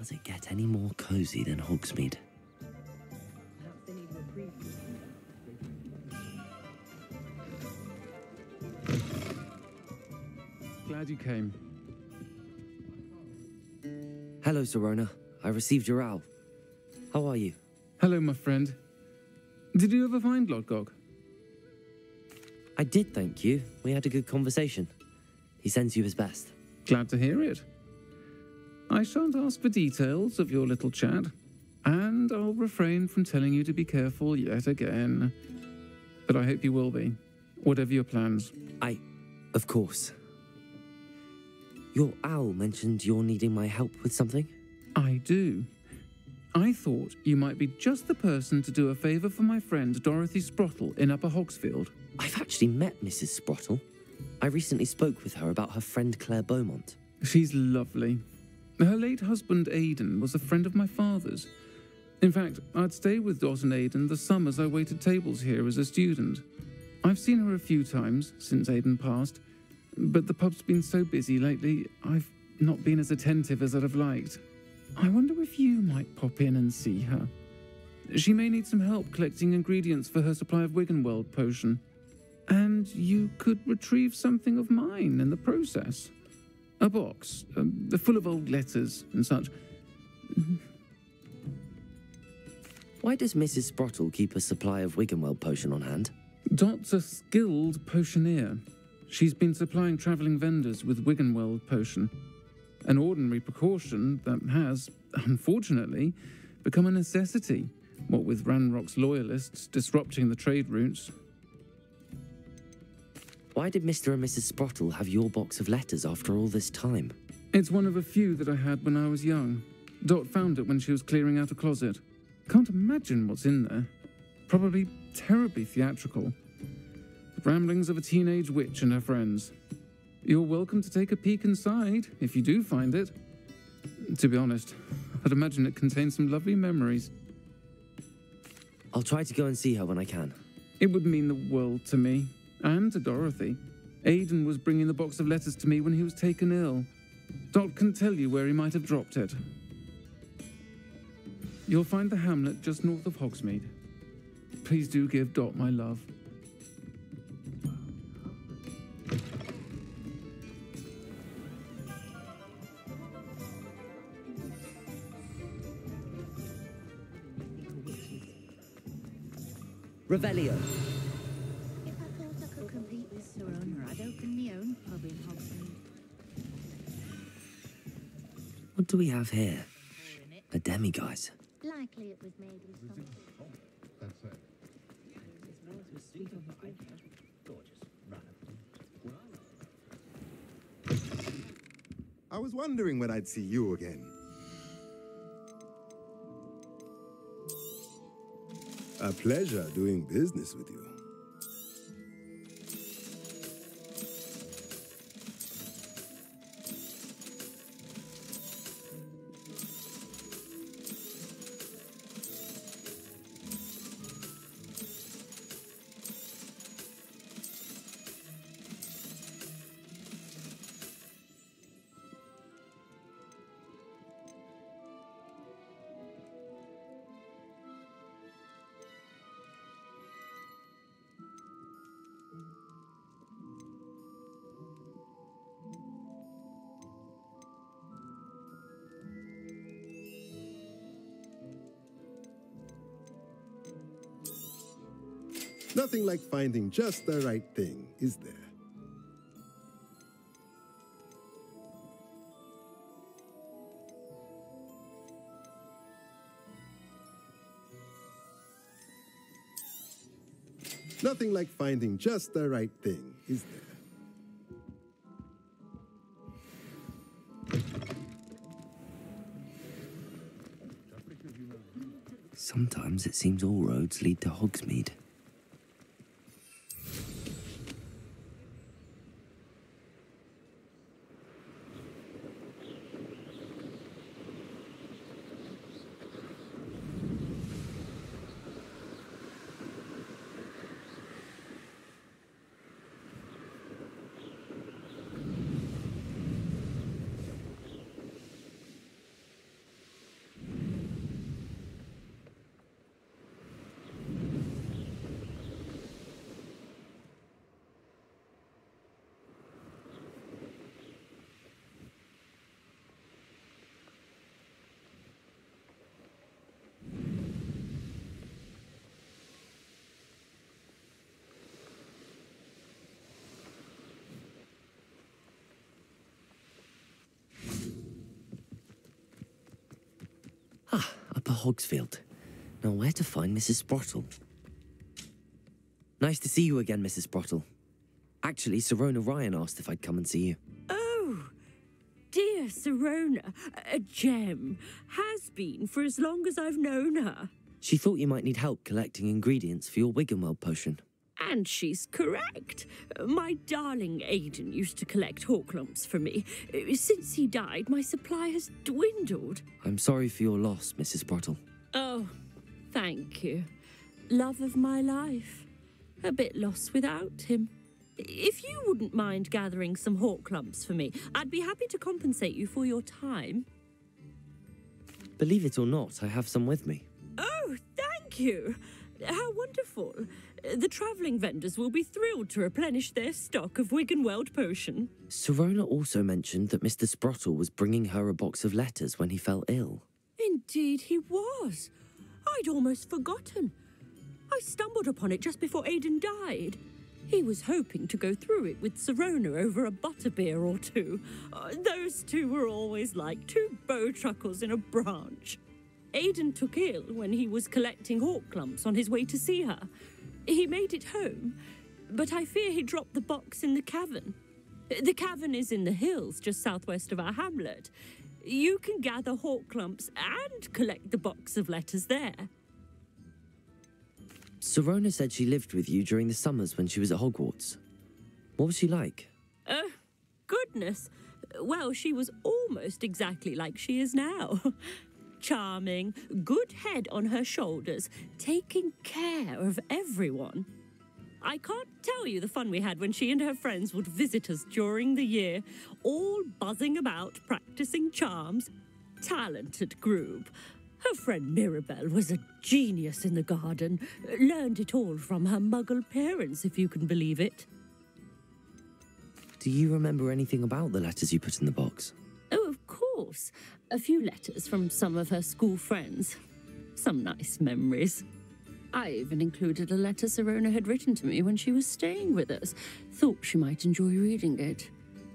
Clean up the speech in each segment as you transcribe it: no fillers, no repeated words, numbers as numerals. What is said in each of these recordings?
Does it get any more cozy than Hogsmeade? Glad you came. Hello, Serona. I received your owl. How are you? Hello, my friend. Did you ever find Lodgok? I did, thank you. We had a good conversation. He sends you his best. Glad to hear it. I shan't ask for details of your little chat, and I'll refrain from telling you to be careful yet again. But I hope you will be, whatever your plans. Of course. Your owl mentioned you're needing my help with something? I do. I thought you might be just the person to do a favour for my friend Dorothy Sprottle in Upper Hogsfield. I've actually met Mrs. Sprottle. I recently spoke with her about her friend Claire Beaumont. She's lovely. Her late husband Aidan was a friend of my father's. In fact, I'd stay with Dot and Aidan the summers I waited tables here as a student. I've seen her a few times since Aidan passed, but the pub's been so busy lately, I've not been as attentive as I'd have liked. I wonder if you might pop in and see her. She may need some help collecting ingredients for her supply of Wiggenweld potion. And you could retrieve something of mine in the process. A box, full of old letters and such. Why does Mrs. Sprottle keep a supply of Wiggenweld potion on hand? Dot's a skilled potioneer. She's been supplying travelling vendors with Wiggenweld potion. An ordinary precaution that has, unfortunately, become a necessity, what with Ranrock's loyalists disrupting the trade routes. Why did Mr. and Mrs. Sprottle have your box of letters after all this time? It's one of a few that I had when I was young. Dot found it when she was clearing out a closet. Can't imagine what's in there. Probably terribly theatrical. The ramblings of a teenage witch and her friends. You're welcome to take a peek inside, if you do find it. To be honest, I'd imagine it contains some lovely memories. I'll try to go and see her when I can. It would mean the world to me, and to Dorothy. Aidan was bringing the box of letters to me when he was taken ill. Dot can tell you where he might have dropped it. You'll find the hamlet just north of Hogsmeade. Please do give Dot my love. Revelio. If I thought I could compete with Serona, I'd open my own pub in Hogsmeade. What do we have here? A demiguise. Likely it was made with something. I was wondering when I'd see you again. A pleasure doing business with you. Nothing like finding just the right thing, is there? Nothing like finding just the right thing, is there? Sometimes it seems all roads lead to Hogsmeade. Upper Hogsfield. Now, where to find Mrs. Sprottle? Nice to see you again, Mrs. Sprottle. Actually, Sirona Ryan asked if I'd come and see you. Oh, dear Sirona, a gem. Has been for as long as I've known her. She thought you might need help collecting ingredients for your Wiggenweld potion. And she's correct. My darling Aidan used to collect Horklumps for me. Since he died, my supply has dwindled. I'm sorry for your loss, Mrs. Sprottle. Oh, thank you. Love of my life. A bit lost without him. If you wouldn't mind gathering some Horklumps for me, I'd be happy to compensate you for your time. Believe it or not, I have some with me. Oh, thank you. How wonderful. The travelling vendors will be thrilled to replenish their stock of Wiggenweld potion. Sirona also mentioned that Mr. Sprottle was bringing her a box of letters when he fell ill. Indeed he was. I'd almost forgotten. I stumbled upon it just before Aidan died. He was hoping to go through it with Sirona over a butterbeer or two. Those two were always like two bowtruckles in a branch. Aidan took ill when he was collecting Horklumps on his way to see her. He made it home, but I fear he dropped the box in the cavern. The cavern is in the hills just southwest of our hamlet. You can gather Horklumps and collect the box of letters there. Sirona said she lived with you during the summers when she was at Hogwarts. What was she like? Goodness. Well, she was almost exactly like she is now. Charming, good head on her shoulders, taking care of everyone. I can't tell you the fun we had when she and her friends would visit us during the year, all buzzing about, practicing charms. Talented group. Her friend Mirabelle was a genius in the garden. Learned it all from her muggle parents, if you can believe it. Do you remember anything about the letters you put in the box? Oh, of course. A few letters from some of her school friends. Some nice memories. I even included a letter Sirona had written to me when she was staying with us. Thought she might enjoy reading it.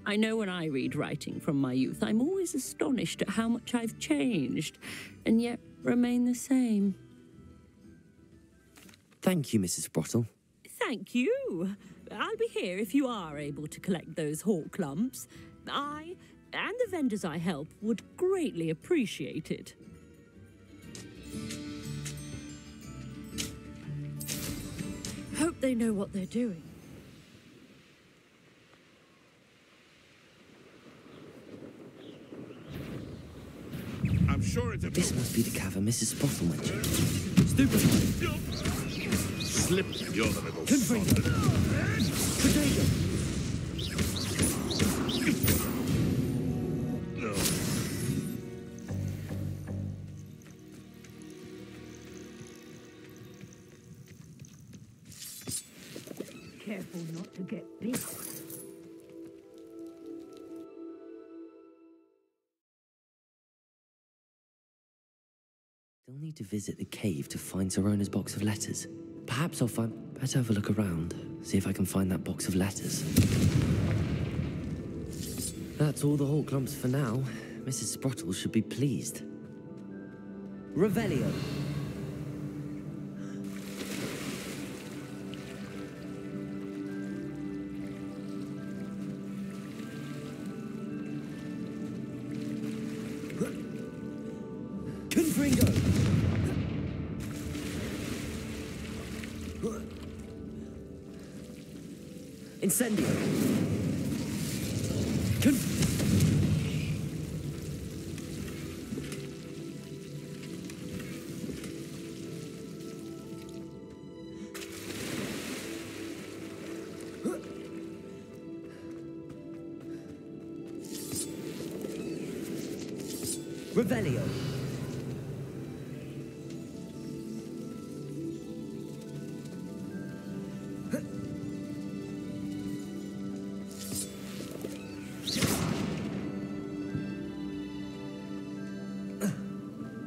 I know when I read writing from my youth, I'm always astonished at how much I've changed, and yet remain the same. Thank you, Mrs. Sprottle. Thank you. I'll be here if you are able to collect those Horklumps. I and the vendors I help would greatly appreciate it. Hope they know what they're doing. I'm sure it's a... This must be the cavern Mrs. Sprottle mentioned. Stupid! Slip, you're the little... Careful not to get bit. Still need to visit the cave to find Sirona's box of letters. Perhaps I'll better have a look around, see if I can find that box of letters. That's all the Horklumps for now. Mrs. Sprottle should be pleased. Revelio. Confringo. Incendio. Revelio.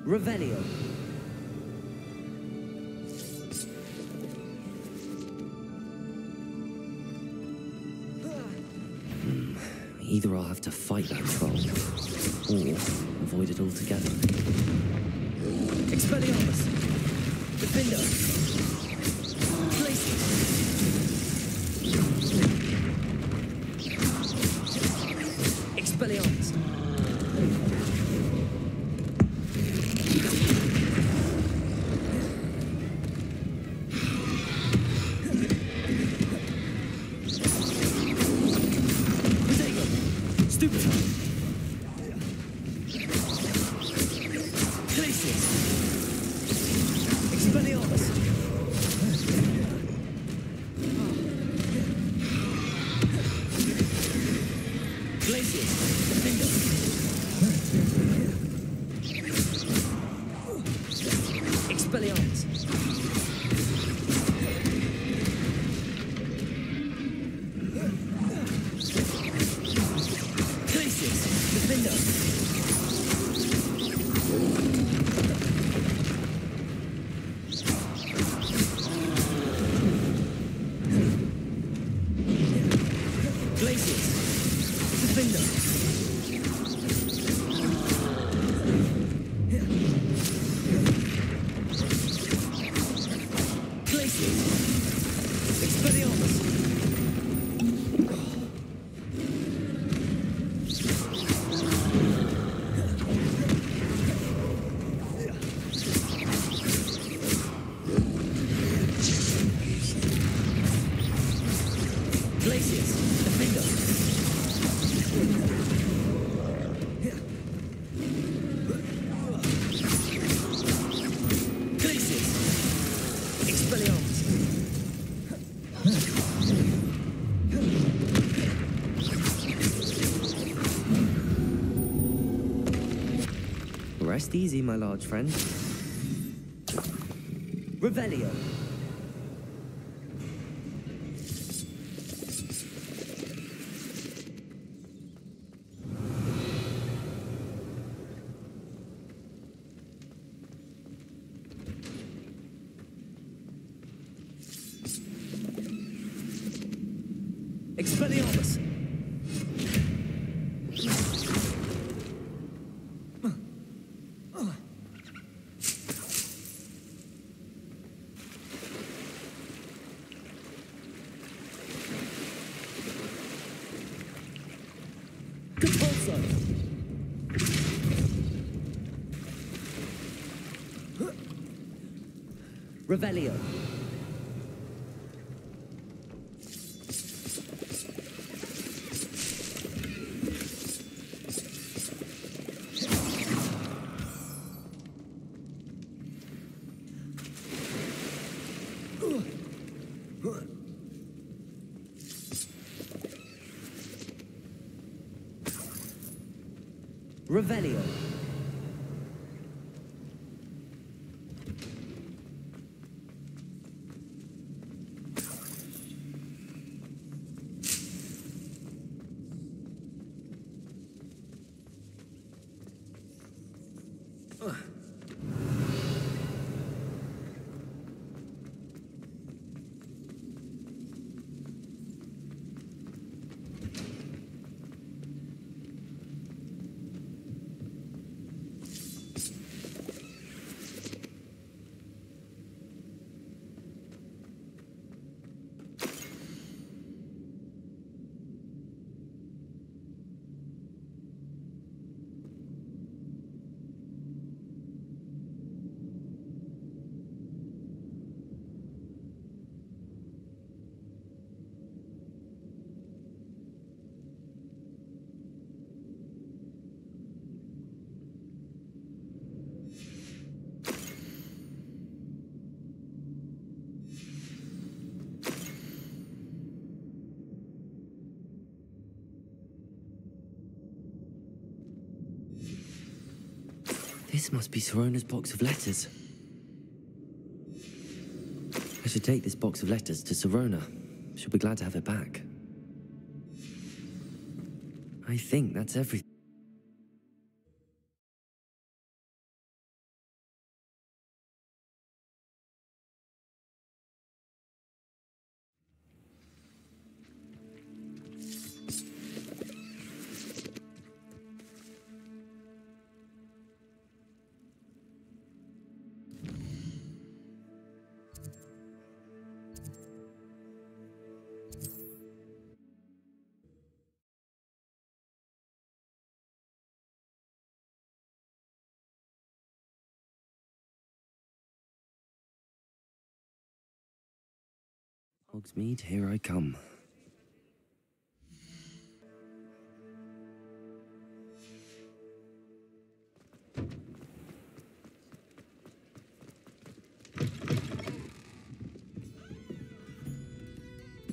Revelio. Either I'll have to fight that troll, or avoid it altogether. Expelliarmus! Defender! Glacius! Expelliarmus! Rest easy, my large friend. Revelio. Expelliarmus! Revelio. Revelio. This must be Sirona's box of letters. I should take this box of letters to Sirona. She'll be glad to have it back. I think that's everything. Hogsmeade, here I come.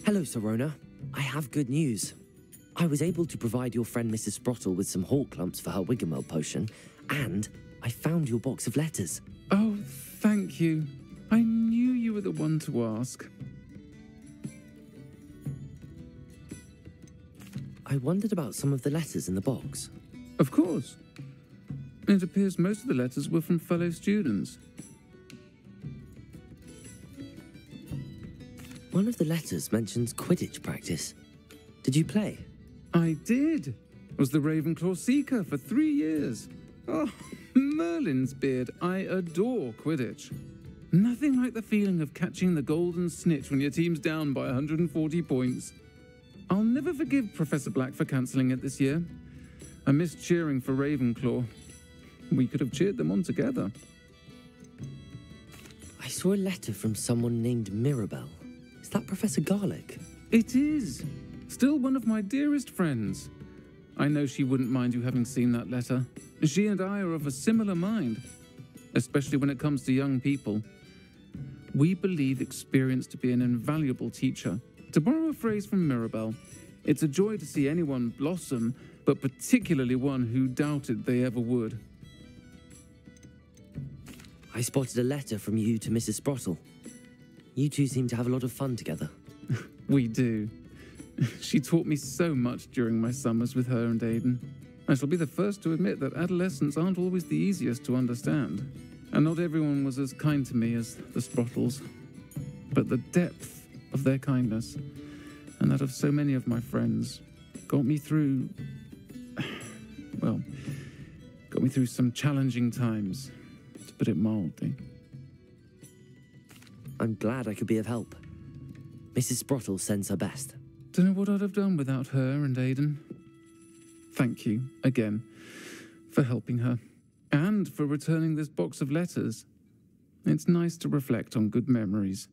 Hello, Serona. I have good news. I was able to provide your friend Mrs. Sprottle with some hawk lumps for her Wiggamel potion, and I found your box of letters. Oh, thank you. I knew you were the one to ask. I wondered about some of the letters in the box. Of course. It appears most of the letters were from fellow students. One of the letters mentions Quidditch practice. Did you play? I did. Was the Ravenclaw Seeker for 3 years. Oh, Merlin's beard. I adore Quidditch. Nothing like the feeling of catching the golden snitch when your team's down by 140 points. I'll never forgive Professor Black for cancelling it this year. I missed cheering for Ravenclaw. We could have cheered them on together. I saw a letter from someone named Mirabelle. Is that Professor Garlick? It is. Still one of my dearest friends. I know she wouldn't mind you having seen that letter. She and I are of a similar mind, especially when it comes to young people. We believe experience to be an invaluable teacher. To borrow a phrase from Mirabelle, it's a joy to see anyone blossom, but particularly one who doubted they ever would. I spotted a letter from you to Mrs. Sprottle. You two seem to have a lot of fun together. We do. She taught me so much during my summers with her and Aidan. I shall be the first to admit that adolescents aren't always the easiest to understand, and not everyone was as kind to me as the Sprottles. But the depth of their kindness, and that of so many of my friends, got me through some challenging times, to put it mildly. I'm glad I could be of help. Mrs. Sprottle sends her best. Don't know what I'd have done without her and Aidan. Thank you, again, for helping her, and for returning this box of letters. It's nice to reflect on good memories.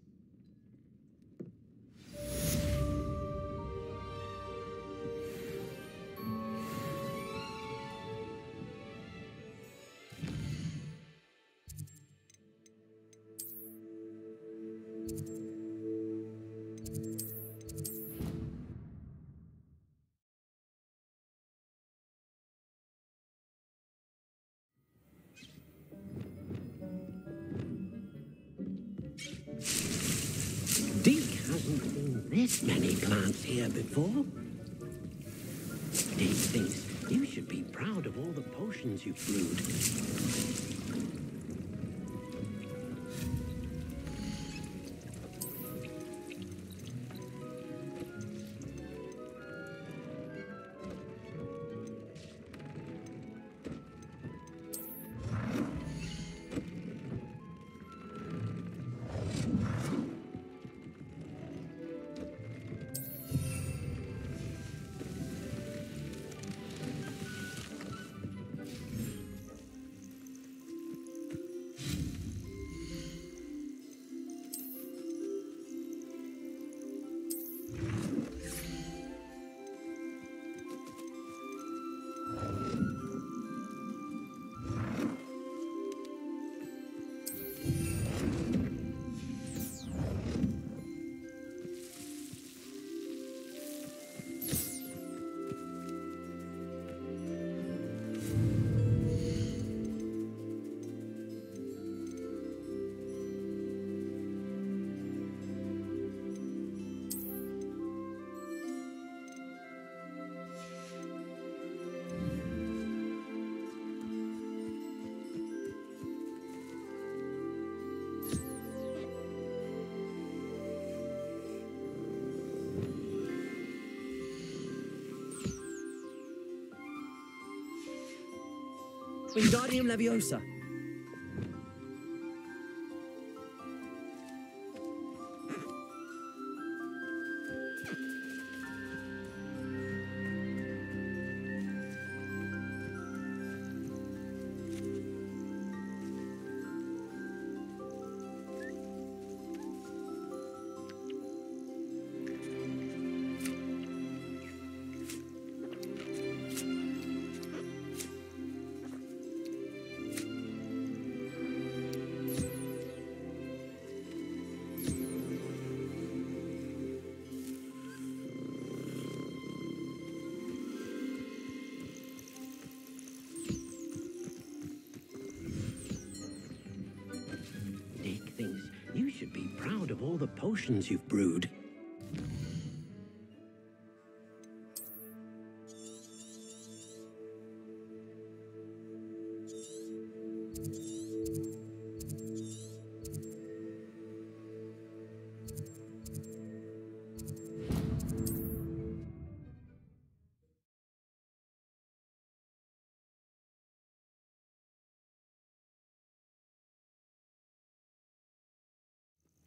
Deke hasn't seen this many plants here before. Deke thinks you should be proud of all the potions you've brewed. Wingardium Leviosa. of all the potions you've brewed.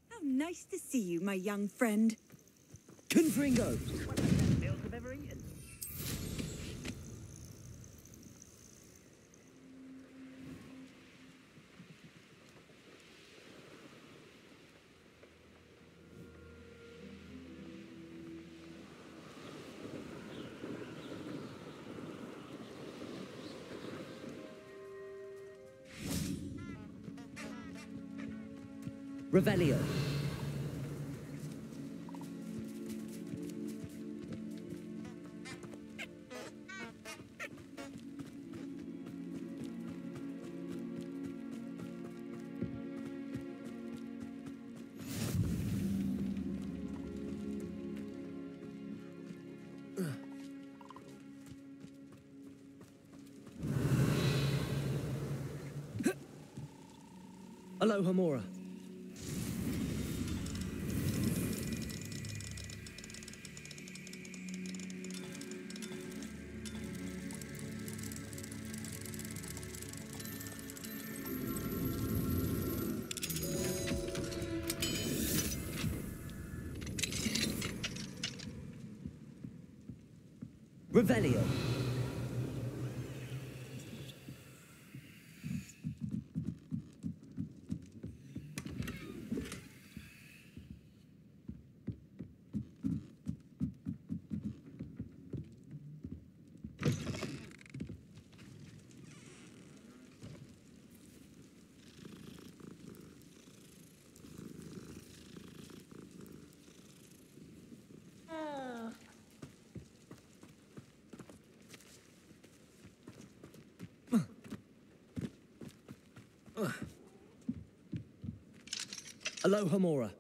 How nice to see you, my young friend. Confringo! Revelio. Aloha Mora. Revelio. Aloha Mora.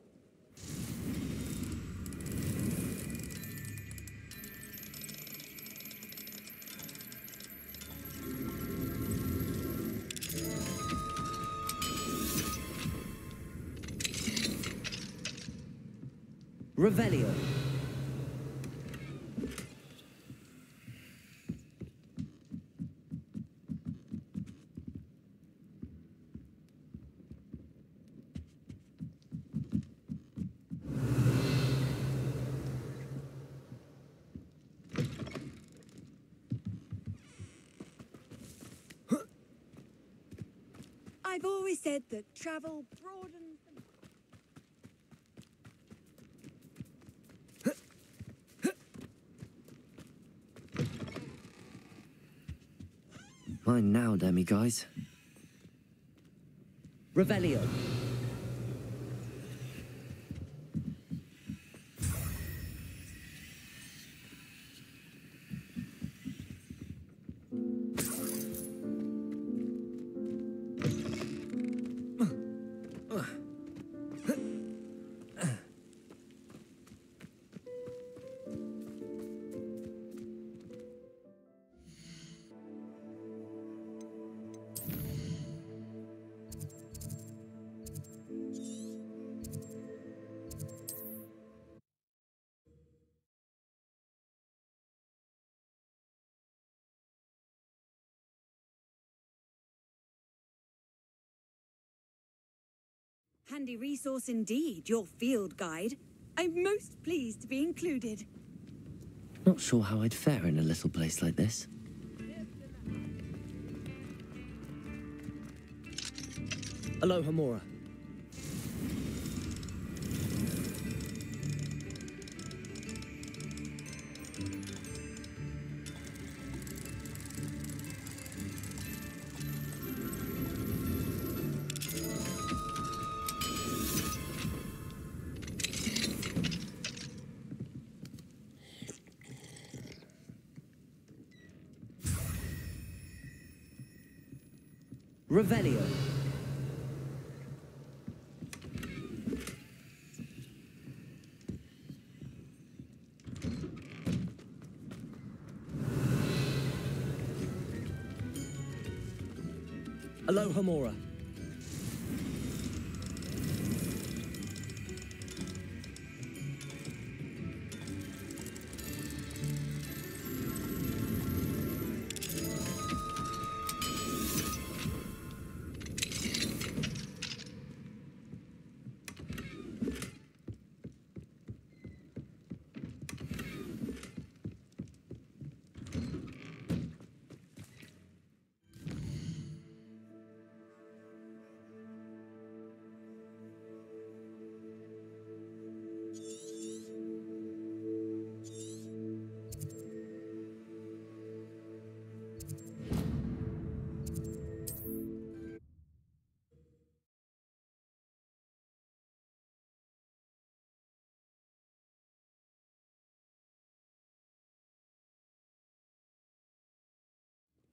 Revelio. I've always said that travel broadens the... Mine now, demiguise. Revelio. Handy resource indeed, your field guide. I'm most pleased to be included. Not sure how I'd fare in a little place like this. Aloha Mora. Revelio. Alohomora.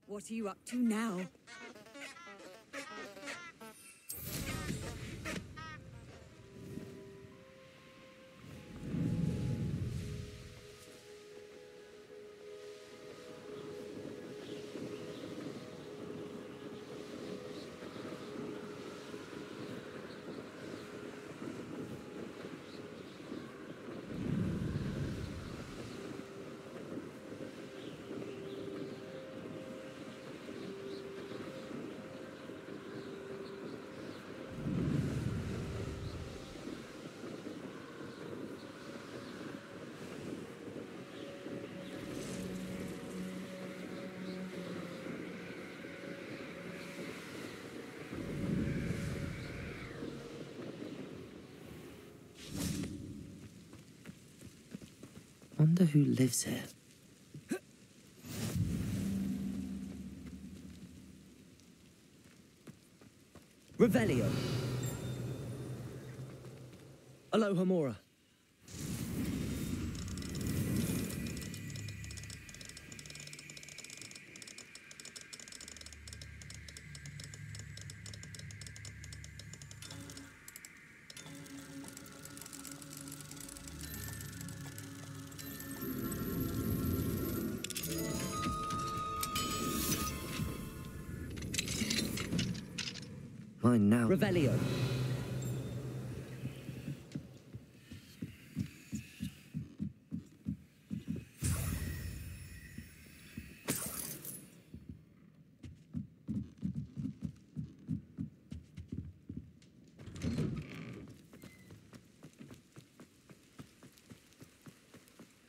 What are you up to now? Wonder who lives here. Revelio. Alohomora. Mine now. Revelio.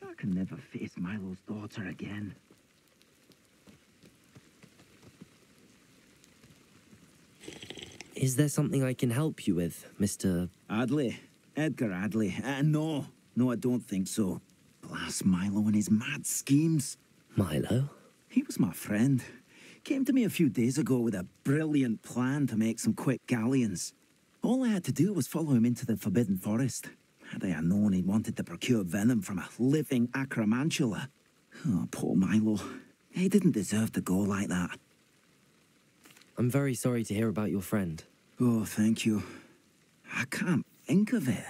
I can never face Milo's daughter again. Is there something I can help you with, Mr. Adley? Edgar Adley? No, I don't think so. Blast Milo and his mad schemes. Milo? He was my friend. Came to me a few days ago with a brilliant plan to make some quick galleons. All I had to do was follow him into the Forbidden Forest. Had I known he wanted to procure venom from a living acromantula. Oh, poor Milo. He didn't deserve to go like that. I'm very sorry to hear about your friend. Oh, thank you. I can't think of it.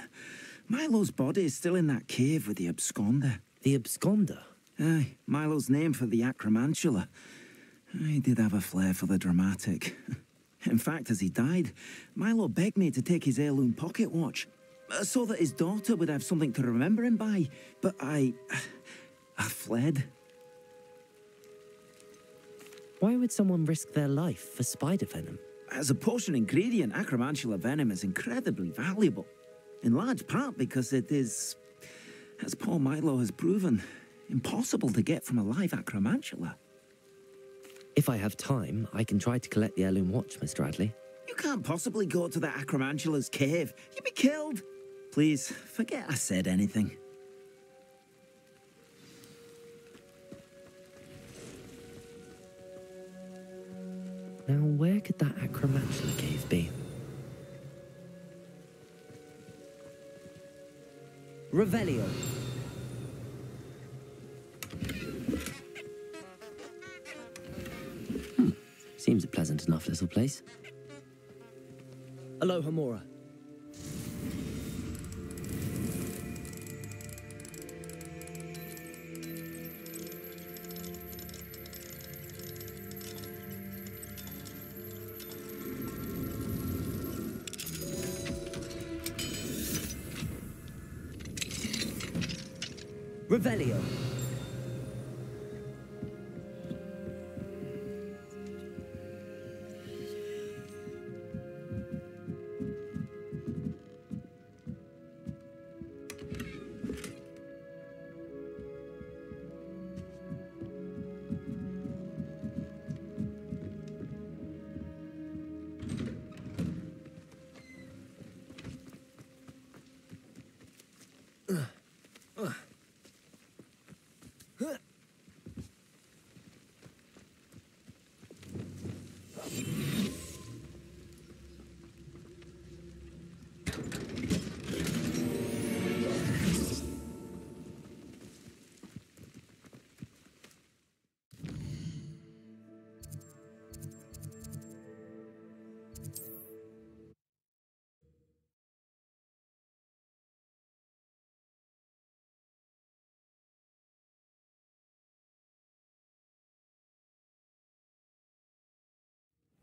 Milo's body is still in that cave with the absconder. The absconder? Aye, Milo's name for the acromantula. He did have a flair for the dramatic. In fact, as he died, Milo begged me to take his heirloom pocket watch, so that his daughter would have something to remember him by. But I fled. Why would someone risk their life for spider venom? As a potion ingredient, acromantula venom is incredibly valuable. In large part because it is, as poor Milo has proven, impossible to get from a live acromantula. If I have time, I can try to collect the heirloom watch, Mr. Adley. You can't possibly go to the acromantula's cave. You'd be killed. Please, forget I said anything. Now, where could that acromantula cave be? Revelio. Seems a pleasant enough little place. Alohomora. Revelio.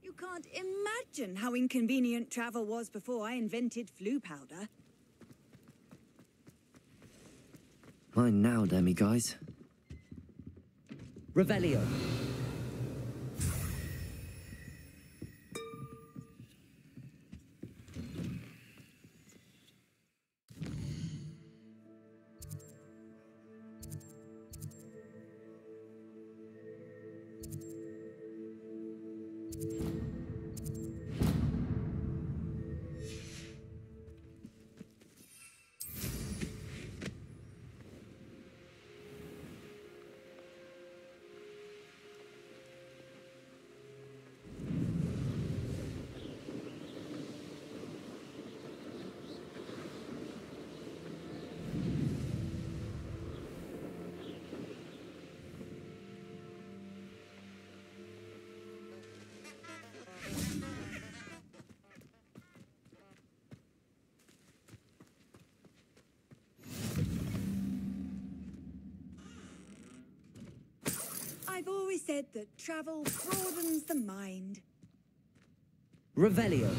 You can't imagine how inconvenient travel was before I invented flu powder. Mine now, Demi guys. Revelio. I've always said that travel broadens the mind. Revelio.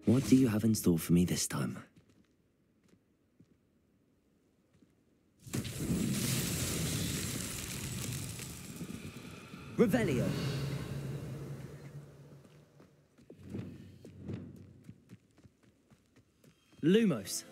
What do you have in store for me this time? Revelio. Lumos.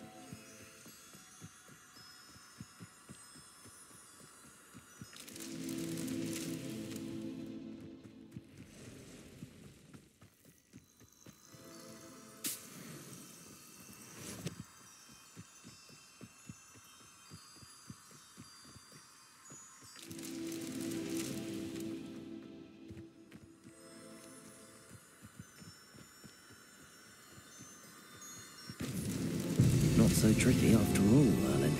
Not so tricky after all, Merlin.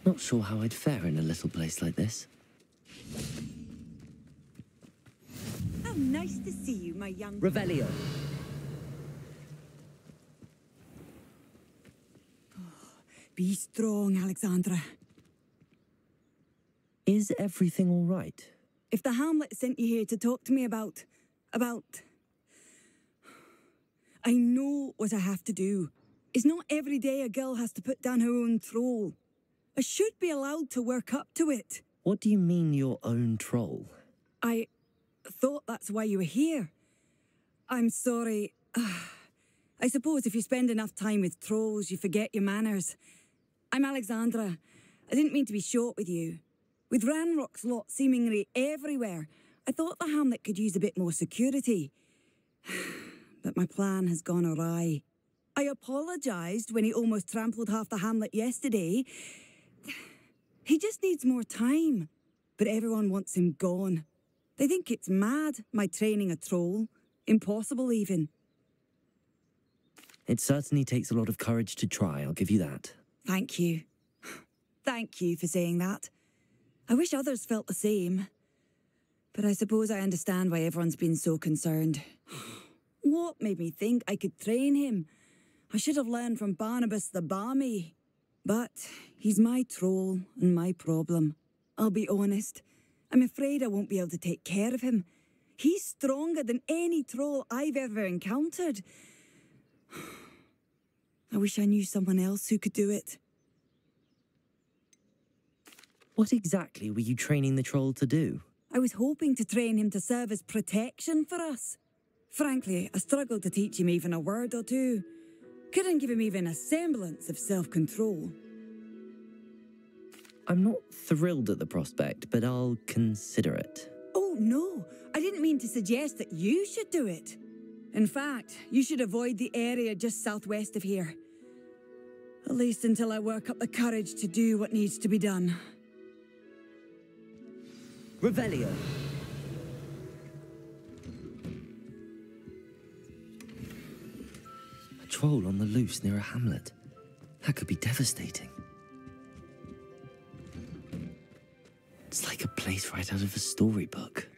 Not sure how I'd fare in a little place like this. How nice to see you, my young... Revelio. Be strong, Alexandra. Is everything all right? If the Hamlet sent you here to talk to me about... I know what I have to do. It's not every day a girl has to put down her own thrall. I should be allowed to work up to it. What do you mean, your own troll? I thought that's why you were here. I'm sorry. I suppose if you spend enough time with trolls, you forget your manners. I'm Alexandra. I didn't mean to be short with you. With Ranrock's lot seemingly everywhere, I thought the hamlet could use a bit more security. But my plan has gone awry. I apologised when he almost trampled half the hamlet yesterday. He just needs more time. But everyone wants him gone. They think it's mad, my training a troll. Impossible, even. It certainly takes a lot of courage to try, I'll give you that. Thank you. Thank you for saying that. I wish others felt the same. But I suppose I understand why everyone's been so concerned. What made me think I could train him? I should have learned from Barnabas the Barmy. But he's my troll and my problem. I'll be honest. I'm afraid I won't be able to take care of him. He's stronger than any troll I've ever encountered. I wish I knew someone else who could do it. What exactly were you training the troll to do? I was hoping to train him to serve as protection for us. Frankly, I struggled to teach him even a word or two. Couldn't give him even a semblance of self-control. I'm not thrilled at the prospect, but I'll consider it. Oh, no. I didn't mean to suggest that you should do it. In fact, you should avoid the area just southwest of here. At least until I work up the courage to do what needs to be done. Revelio. A troll on the loose near a hamlet. That could be devastating. It's like a place right out of a storybook.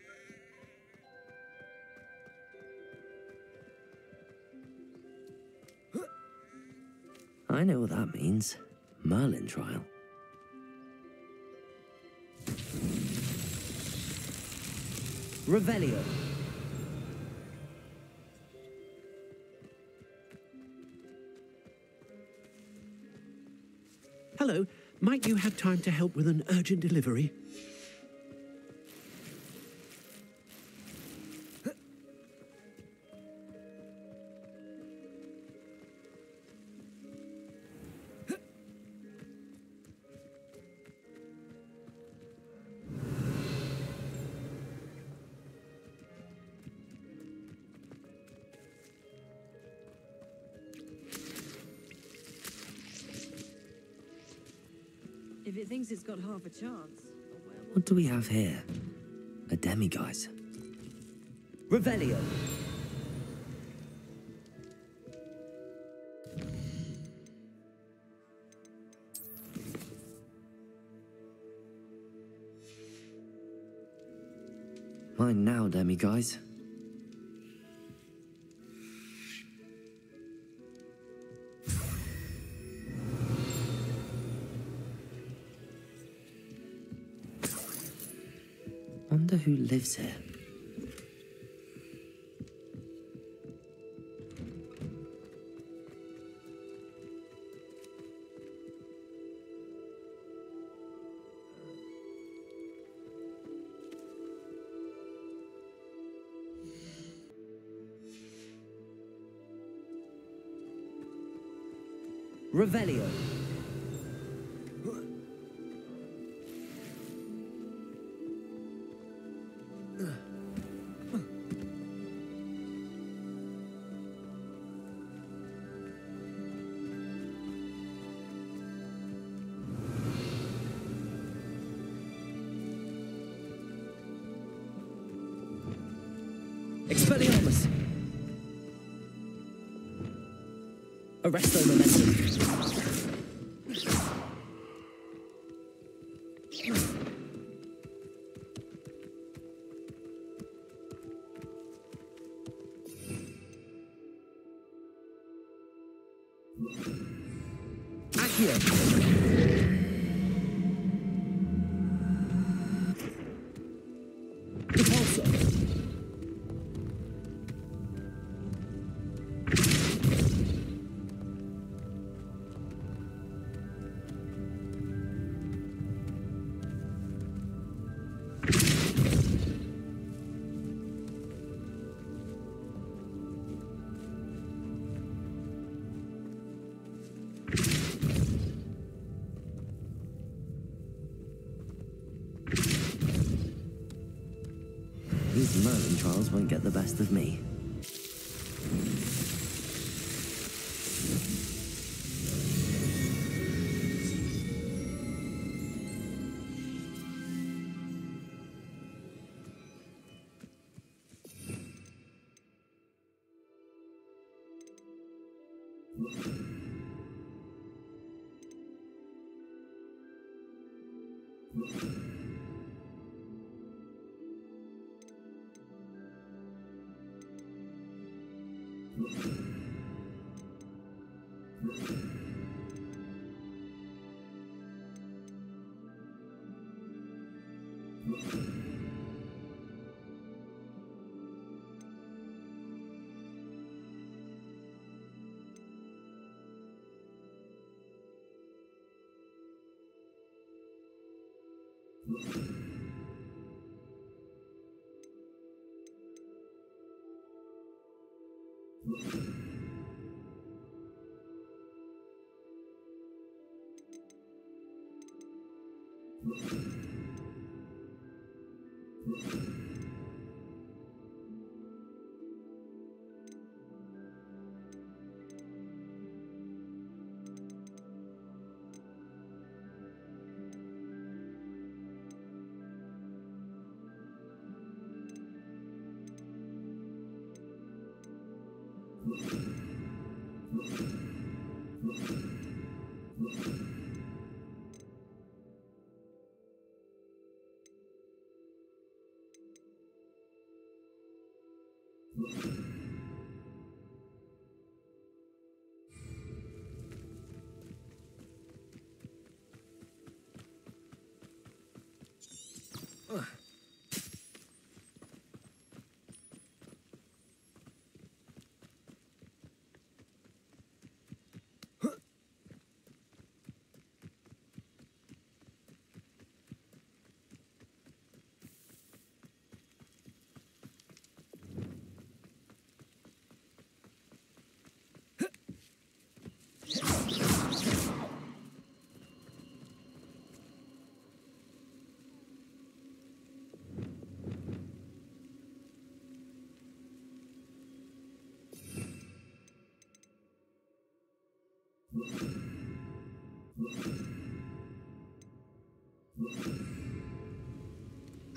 I know what that means. Merlin trial. Revelio. Hello, might you have time to help with an urgent delivery? If it thinks it's got half a chance. What do we have here? A demiguise. Revelio. Mine now, demiguise. Wonder who lives here. Revelio. Expelliarmus! Arresto momentum. Accio! trials won't get the best of me.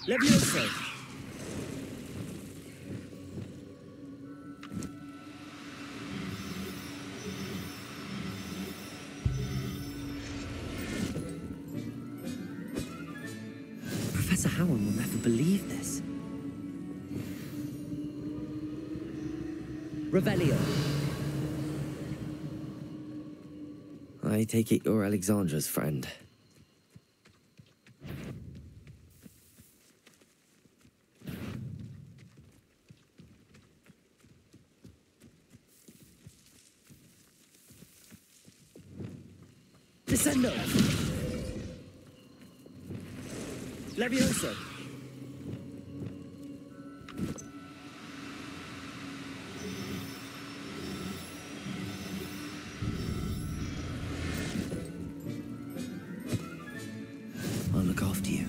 Levioso! Professor Howard will never believe this. Revelio. I take it you're Alexandra's friend. Descendo! Levioso! I'll look after you.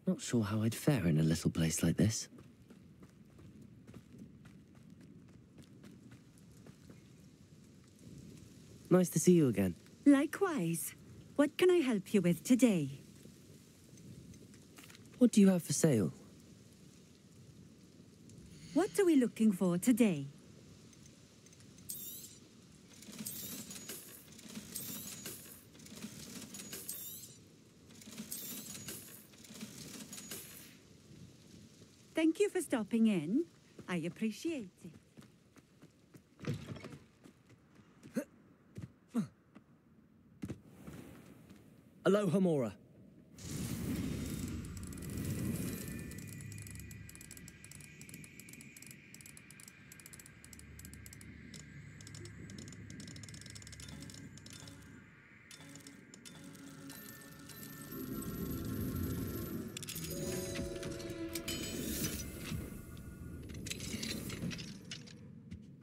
Not sure how I'd fare in a little place like this. Nice to see you again. Likewise. What can I help you with today? What do you have for sale? What are we looking for today? Thank you for stopping in. I appreciate it. Aloha Mora.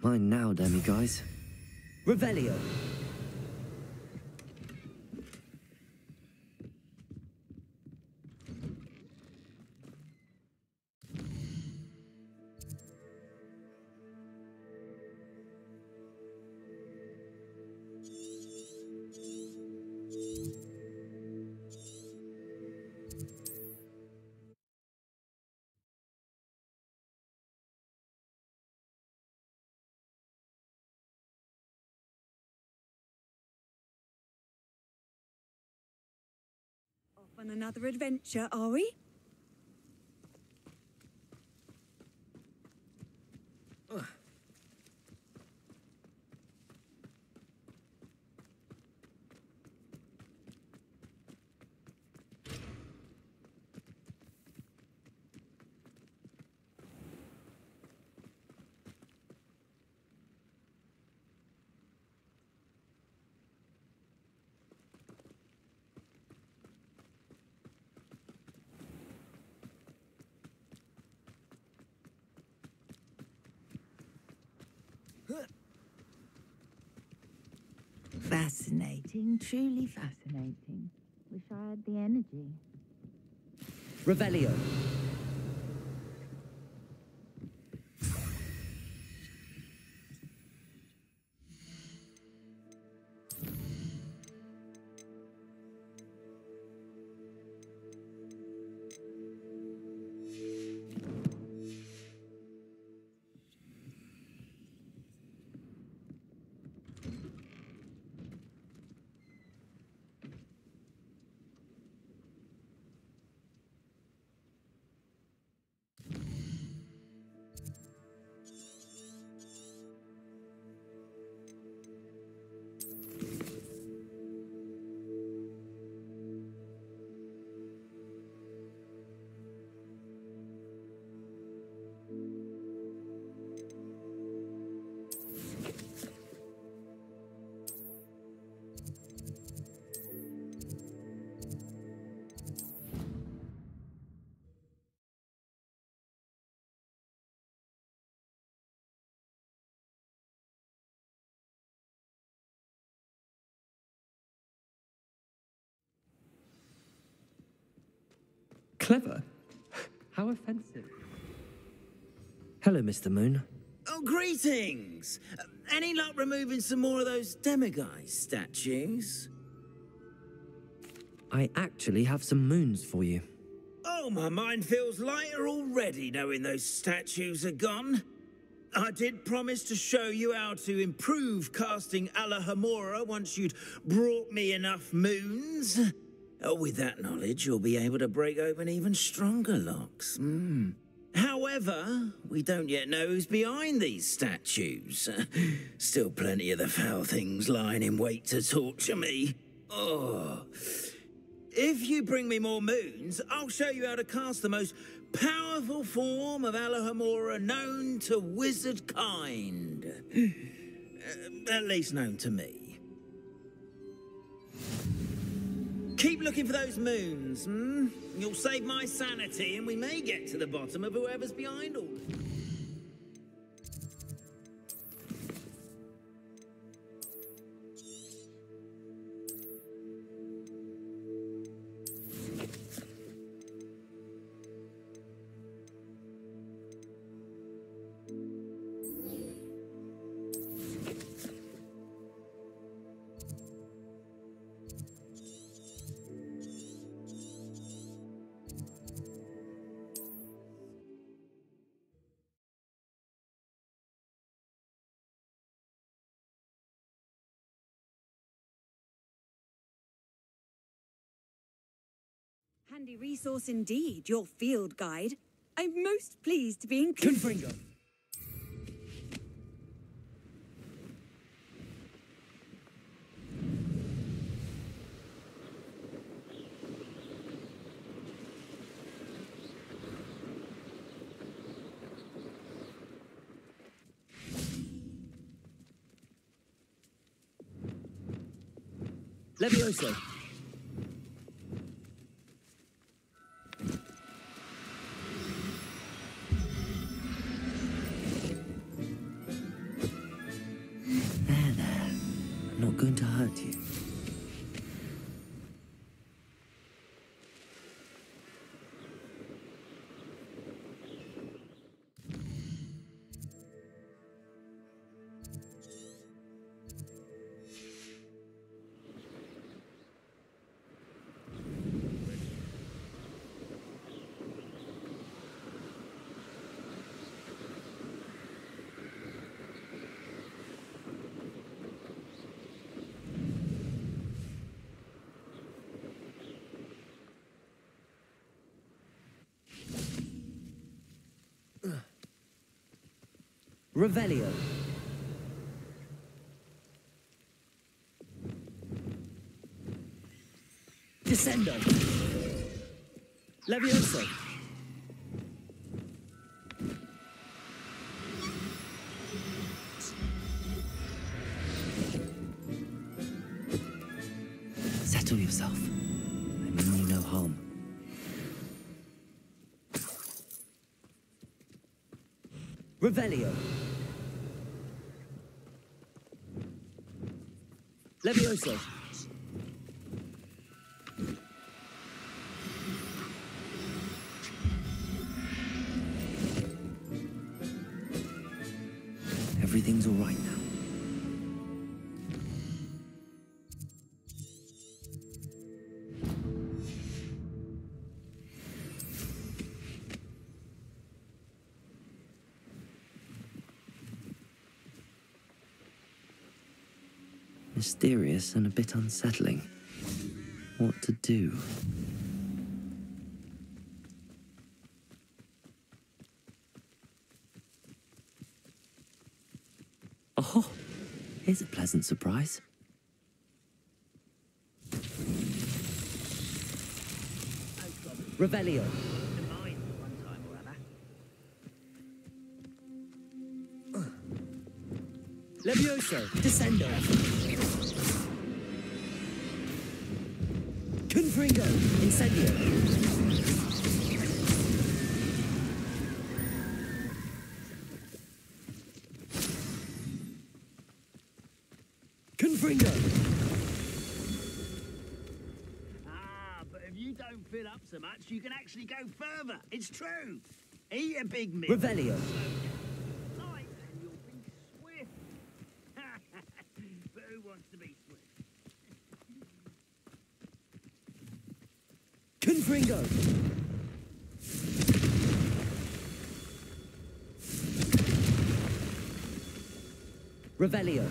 Mine now, demi-guys. Revelio. Off on another adventure, are we? Fascinating, truly fascinating. Wish I had the energy. Revelio. Clever? How offensive. Hello, Mr. Moon. Oh, greetings! Any luck removing some more of those demiguise statues? I actually have some moons for you. Oh, my mind feels lighter already knowing those statues are gone. I did promise to show you how to improve casting Alohomora once you'd brought me enough moons. With that knowledge, you'll be able to break open even stronger locks. However, we don't yet know who's behind these statues. Still plenty of the foul things lying in wait to torture me. Oh. If you bring me more moons, I'll show you how to cast the most powerful form of Alohomora known to wizard kind. At least known to me. Keep looking for those moons, You'll save my sanity, and we may get to the bottom of whoever's behind all this. Handy resource indeed, your field guide. I'm most pleased to be included. Confringo. Levioso. There. I'm not going to hurt you. Revelio. Descendo. Levioso. Settle yourself. I mean you no harm. Revelio. Levioso. Everything's all right now. Mysterious and a bit unsettling. What to do? Oh, here's a pleasant surprise. Revelio. Levioso. Descendo. Confringo. Incendio. Confringo. Ah, but if you don't fill up so much, you can actually go further. It's true. Eat a big meal. Revelio. Light and you'll be swift. But who wants to be swift? Confringo. Revelio.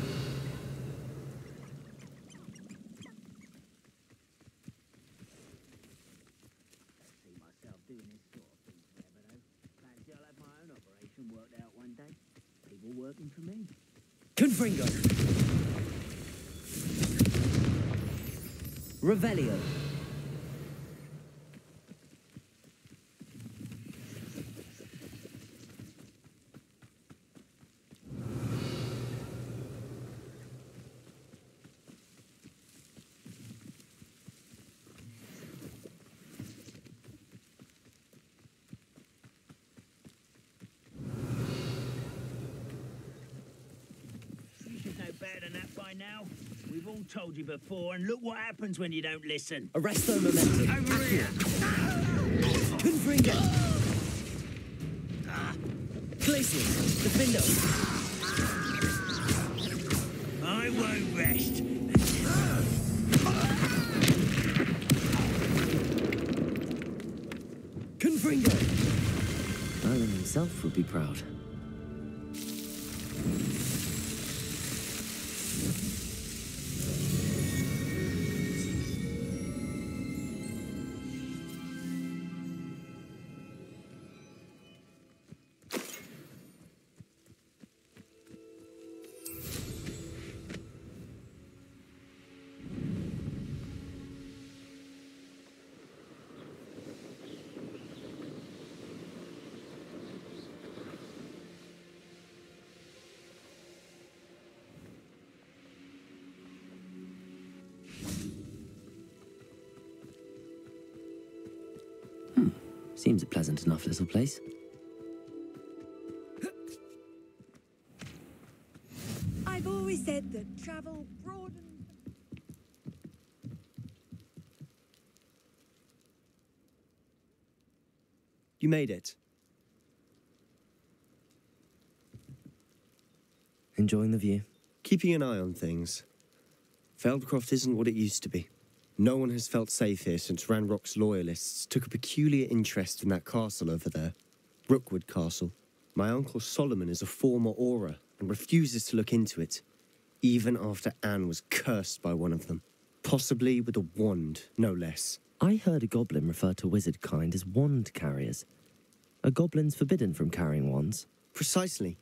See myself doing this sort of thing forever, though. Fancy I'll have my own operation worked out one day. People working for me. Confringo. Revelio. You should know better than that by now. We've all told you before, and look what happens when you don't listen. Arresto momentum. Over here. Confringo. Glacius. Defendo. I won't rest. Confringo. Merlin himself would be proud. Seems a pleasant enough little place. I've always said that travel broadens. You made it. Enjoying the view? Keeping an eye on things. Feldcroft isn't what it used to be. No one has felt safe here since Ranrock's loyalists took a peculiar interest in that castle over there. Rookwood Castle. My uncle Solomon is a former Auror and refuses to look into it, even after Anne was cursed by one of them. Possibly with a wand, no less. I heard a goblin refer to wizard kind as wand carriers. Are goblins forbidden from carrying wands? Precisely.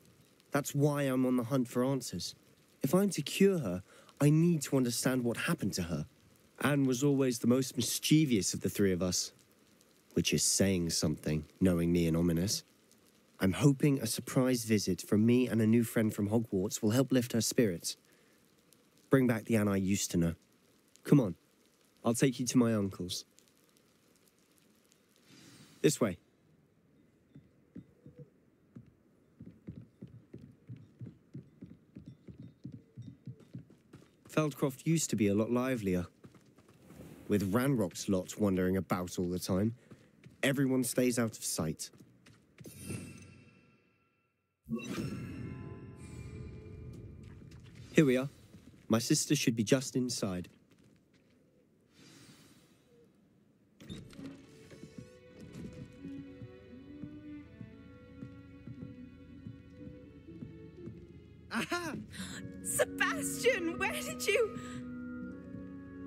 That's why I'm on the hunt for answers. If I'm to cure her, I need to understand what happened to her. Anne was always the most mischievous of the three of us. Which is saying something, knowing me and Ominous. I'm hoping a surprise visit from me and a new friend from Hogwarts will help lift her spirits. Bring back the Anne I used to know. Come on, I'll take you to my uncle's. This way. Feldcroft used to be a lot livelier. With Ranrock's lot wandering about all the time, everyone stays out of sight. Here we are. My sister should be just inside. Aha! Sebastian, where did you...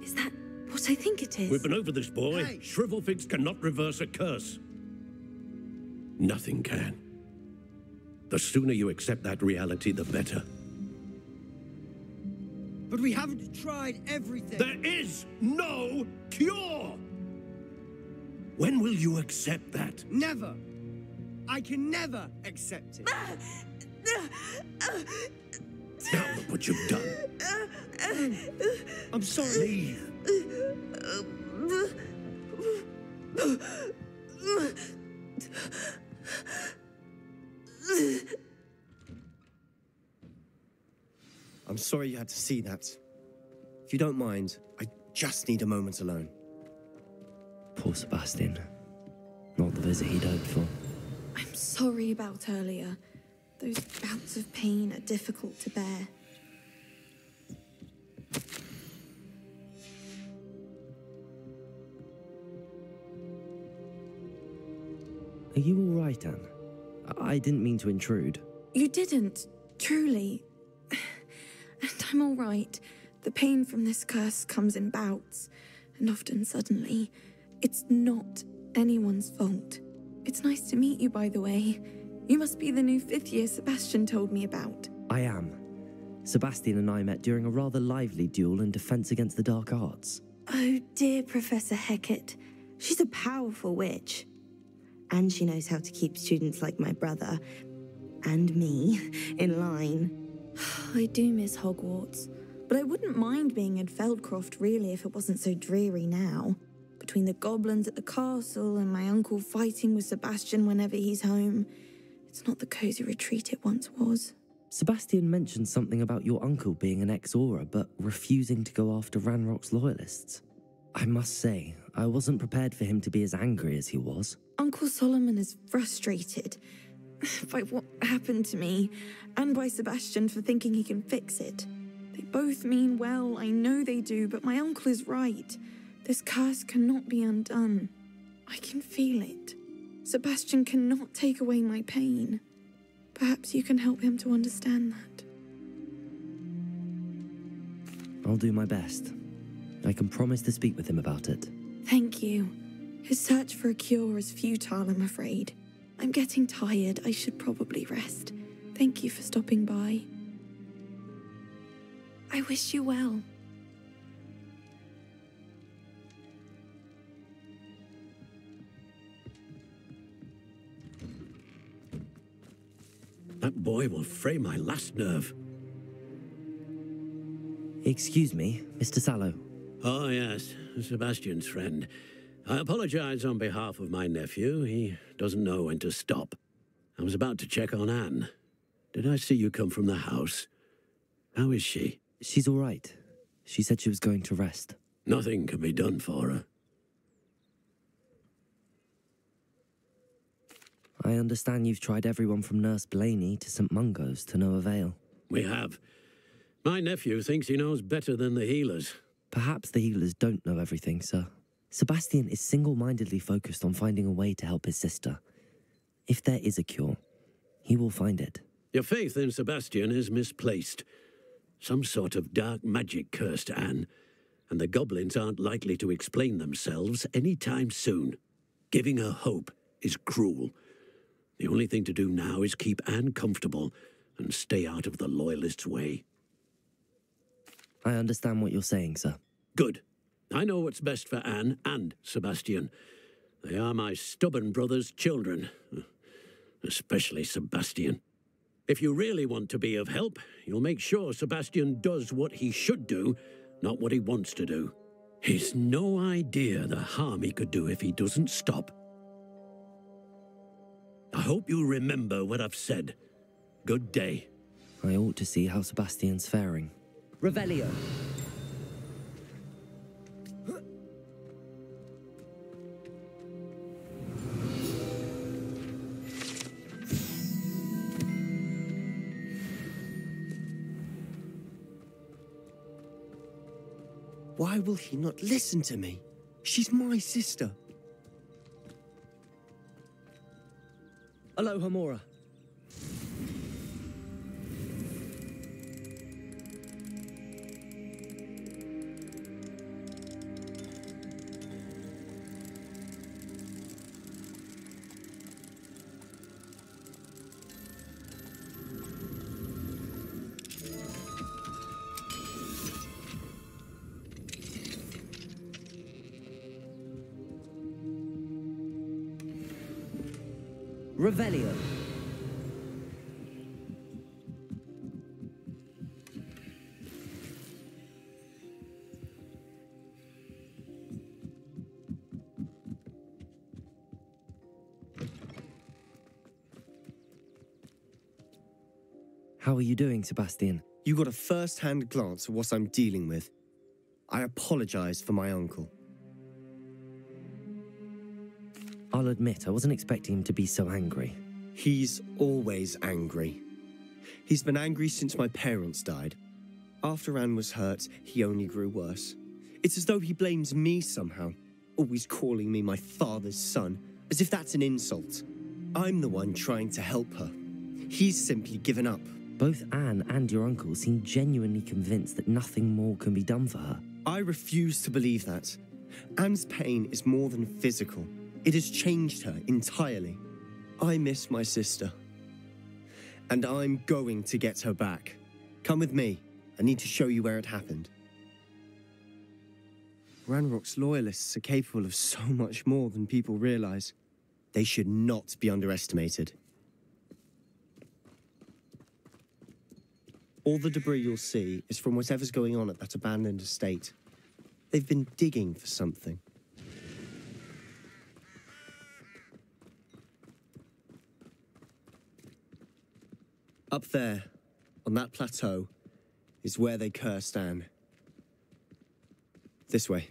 Is that what I think it is? We've been over this, boy. Hey. Shrivelfix cannot reverse a curse. Nothing can. The sooner you accept that reality, the better. But we haven't tried everything. There is no cure! When will you accept that? Never. I can never accept it. Now look what you've done. I'm sorry. Leave. I'm sorry you had to see that. If you don't mind, I just need a moment alone. Poor Sebastian. Not the visit he'd hoped for. I'm sorry about earlier. Those bouts of pain are difficult to bear. Are you all right, Anne? I didn't mean to intrude. You didn't, truly. And I'm all right. The pain from this curse comes in bouts, and often suddenly. It's not anyone's fault. It's nice to meet you, by the way. You must be the new 5th year Sebastian told me about. I am. Sebastian and I met during a rather lively duel in Defense Against the Dark Arts. Oh, dear Professor Hecat. She's a powerful witch. And she knows how to keep students like my brother, and me, in line. I do miss Hogwarts, but I wouldn't mind being in Feldcroft, really, if it wasn't so dreary now. Between the goblins at the castle and my uncle fighting with Sebastian whenever he's home, it's not the cosy retreat it once was. Sebastian mentioned something about your uncle being an ex-Auror, but refusing to go after Ranrock's loyalists. I must say, I wasn't prepared for him to be as angry as he was. Uncle Solomon is frustrated by what happened to me, and by Sebastian for thinking he can fix it. They both mean well, I know they do, but my uncle is right. This curse cannot be undone. I can feel it. Sebastian cannot take away my pain. Perhaps you can help him to understand that. I'll do my best. I can promise to speak with him about it. Thank you. His search for a cure is futile, I'm afraid. I'm getting tired. I should probably rest. Thank you for stopping by. I wish you well. That boy will fray my last nerve. Excuse me, Mr. Sallow. Oh, yes, Sebastian's friend. I apologize on behalf of my nephew. He doesn't know when to stop. I was about to check on Anne. Did I see you come from the house? How is she? She's all right. She said she was going to rest. Nothing can be done for her. I understand you've tried everyone from Nurse Blaney to St. Mungo's to no avail. We have. My nephew thinks he knows better than the healers. Perhaps the healers don't know everything, sir. Sebastian is single-mindedly focused on finding a way to help his sister. If there is a cure, he will find it. Your faith in Sebastian is misplaced. Some sort of dark magic cursed Anne, and the goblins aren't likely to explain themselves any time soon. Giving her hope is cruel. The only thing to do now is keep Anne comfortable and stay out of the Loyalists' way. I understand what you're saying, sir. Good. I know what's best for Anne and Sebastian. They are my stubborn brother's children. Especially Sebastian. If you really want to be of help, you'll make sure Sebastian does what he should do, not what he wants to do. He's no idea the harm he could do if he doesn't stop. I hope you remember what I've said. Good day. I ought to see how Sebastian's faring. Revelio. Why will he not listen to me? She's my sister. Aloha, Mora. Revelio. How are you doing, Sebastian? You got a first-hand glance at what I'm dealing with. I apologize for my uncle. I'll admit, I wasn't expecting him to be so angry. He's always angry. He's been angry since my parents died. After Anne was hurt, he only grew worse. It's as though he blames me somehow, always calling me my father's son, as if that's an insult. I'm the one trying to help her. He's simply given up. Both Anne and your uncle seem genuinely convinced that nothing more can be done for her. I refuse to believe that. Anne's pain is more than physical. It has changed her entirely. I miss my sister. And I'm going to get her back. Come with me. I need to show you where it happened. Ranrock's loyalists are capable of so much more than people realize. They should not be underestimated. All the debris you'll see is from whatever's going on at that abandoned estate. They've been digging for something. Up there, on that plateau, is where they cursed Anne. This way.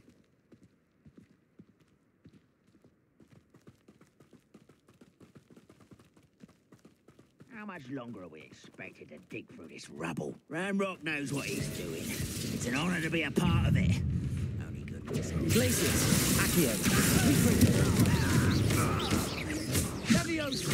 How much longer are we expected to dig through this rubble? Ranrock knows what he's doing. It's an honor to be a part of it. Only goodness. Glacius. Accio. Accio.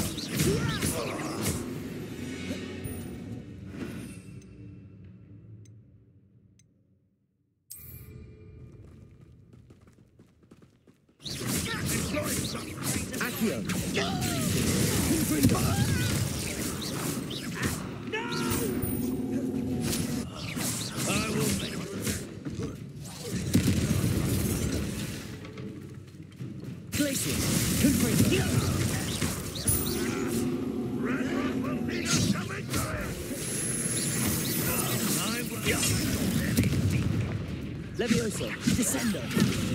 Levioso, Descendo.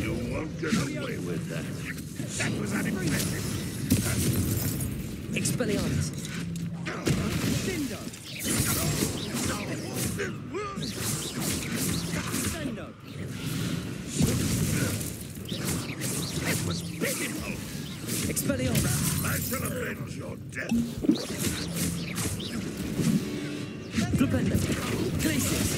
You won't get away with that. That was unexpected. Expelliarmus. Dindo. Sendo. That was pitiful. Expelliarmus. I shall avenge your death. Flipendo. Glacius.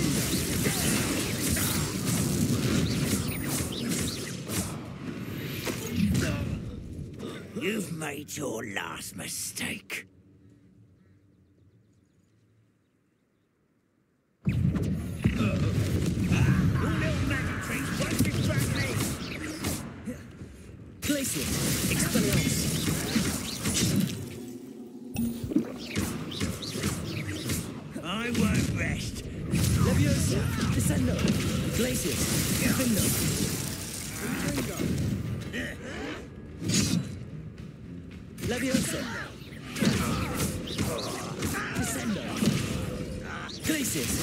You've made your last mistake. Your little magic tricks won't distract me. Glacius. Expelliarmus. I won't rest. Leviosa. Descendo. Glacius. Findo. Leviosa. Descendo. Glacius.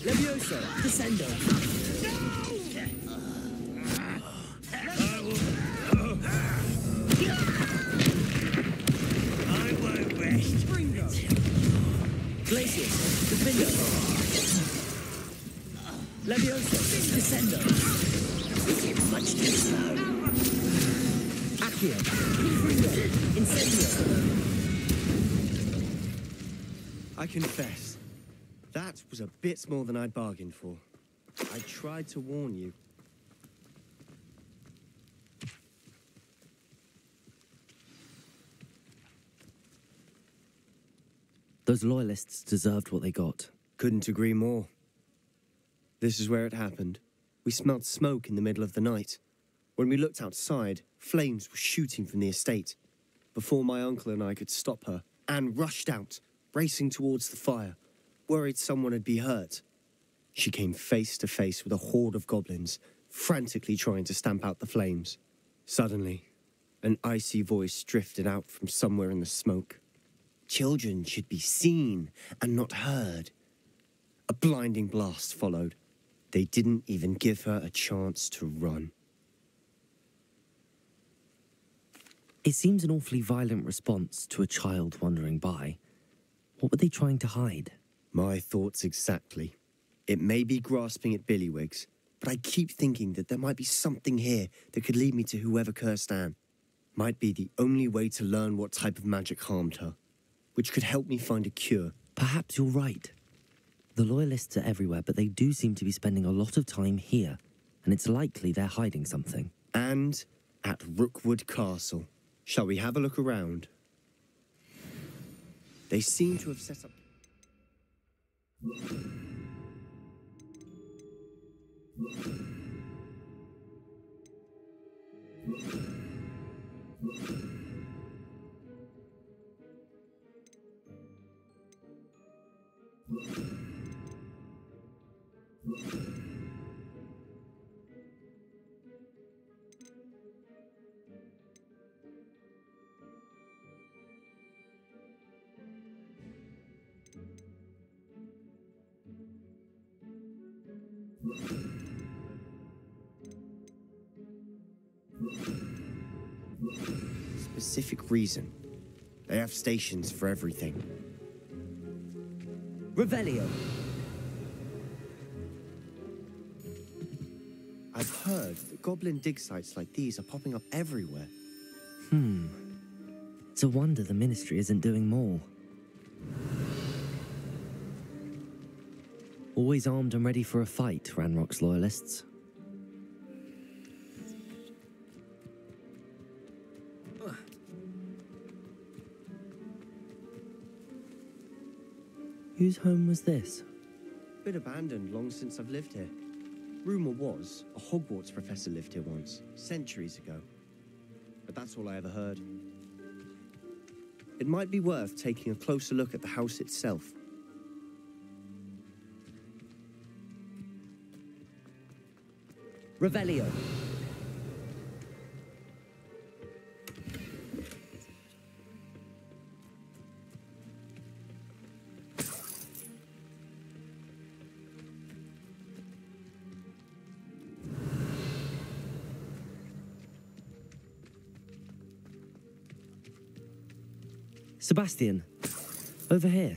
Leviosa. Descendo. I won't rest. Glacius. Findo. Leviosa. Descendo. Much too slow. Accio. Incendio. I confess, that was a bit more than I'd bargained for. I tried to warn you. Those loyalists deserved what they got. Couldn't agree more. This is where it happened. We smelled smoke in the middle of the night. When we looked outside, flames were shooting from the estate. Before my uncle and I could stop her, Anne rushed out, racing towards the fire, worried someone had been hurt. She came face to face with a horde of goblins, frantically trying to stamp out the flames. Suddenly, an icy voice drifted out from somewhere in the smoke. Children should be seen and not heard. A blinding blast followed. They didn't even give her a chance to run. It seems an awfully violent response to a child wandering by. What were they trying to hide? My thoughts exactly. It may be grasping at Billywigs, but I keep thinking that there might be something here that could lead me to whoever cursed Anne. Might be the only way to learn what type of magic harmed her, which could help me find a cure. Perhaps you're right. The loyalists are everywhere, but they do seem to be spending a lot of time here, and it's likely they're hiding something. And at Rookwood Castle. Shall we have a look around? They seem to have set up... Specific reason. They have stations for everything. Revelio. I've heard that goblin dig sites like these are popping up everywhere. It's a wonder the Ministry isn't doing more. Always armed and ready for a fight, Ranrock's loyalists. Whose home was this? Been abandoned long since I've lived here. Rumour was a Hogwarts professor lived here once, centuries ago. But that's all I ever heard. It might be worth taking a closer look at the house itself. Revelio. Sebastian, over here.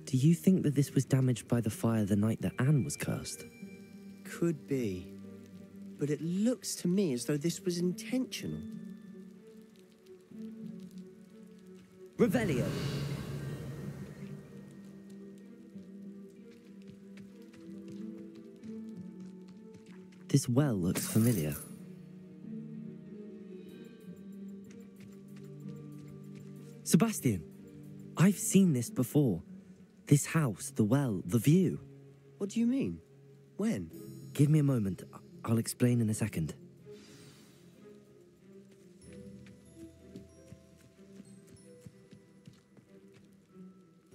Do you think that this was damaged by the fire the night that Anne was cursed? Could be. But it looks to me as though this was intentional. Revelio. This well looks familiar. Sebastian, I've seen this before. This house, the well, the view. What do you mean? When? Give me a moment. I'll explain in a second.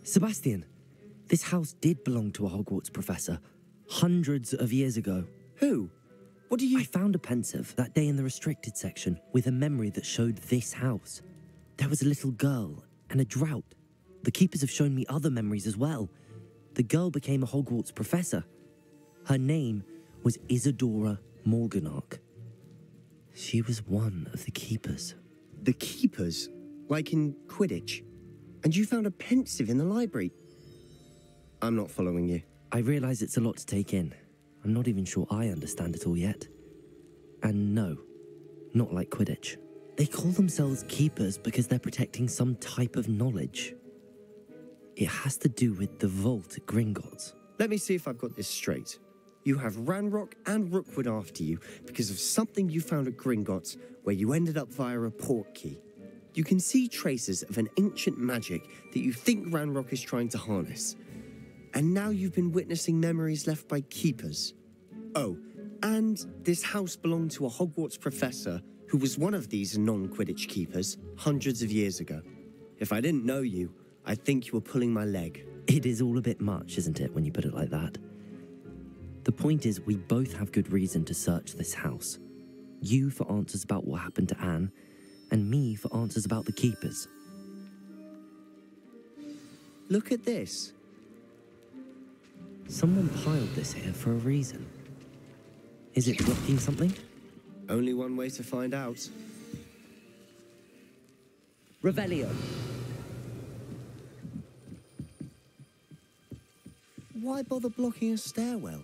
Sebastian, this house did belong to a Hogwarts professor, hundreds of years ago. Who? What do you— I found a pensive that day in the restricted section with a memory that showed this house. There was a little girl and a drought. The keepers have shown me other memories as well. The girl became a Hogwarts professor. Her name was Isadora Morganach. She was one of the keepers. The keepers? Like in Quidditch? And you found a pensive in the library? I'm not following you. I realize it's a lot to take in. I'm not even sure I understand it all yet. And no, not like Quidditch. They call themselves keepers because they're protecting some type of knowledge. It has to do with the vault at Gringotts. Let me see if I've got this straight. You have Ranrock and Rookwood after you because of something you found at Gringotts where you ended up via a portkey. You can see traces of an ancient magic that you think Ranrock is trying to harness. And now you've been witnessing memories left by keepers. Oh, and this house belonged to a Hogwarts professor who was one of these non-Quidditch keepers hundreds of years ago. If I didn't know you, I'd think you were pulling my leg. It is all a bit much, isn't it, when you put it like that? The point is, we both have good reason to search this house. You for answers about what happened to Anne, and me for answers about the keepers. Look at this. Someone piled this here for a reason. Is it blocking something? Only one way to find out. Revelio. Why bother blocking a stairwell?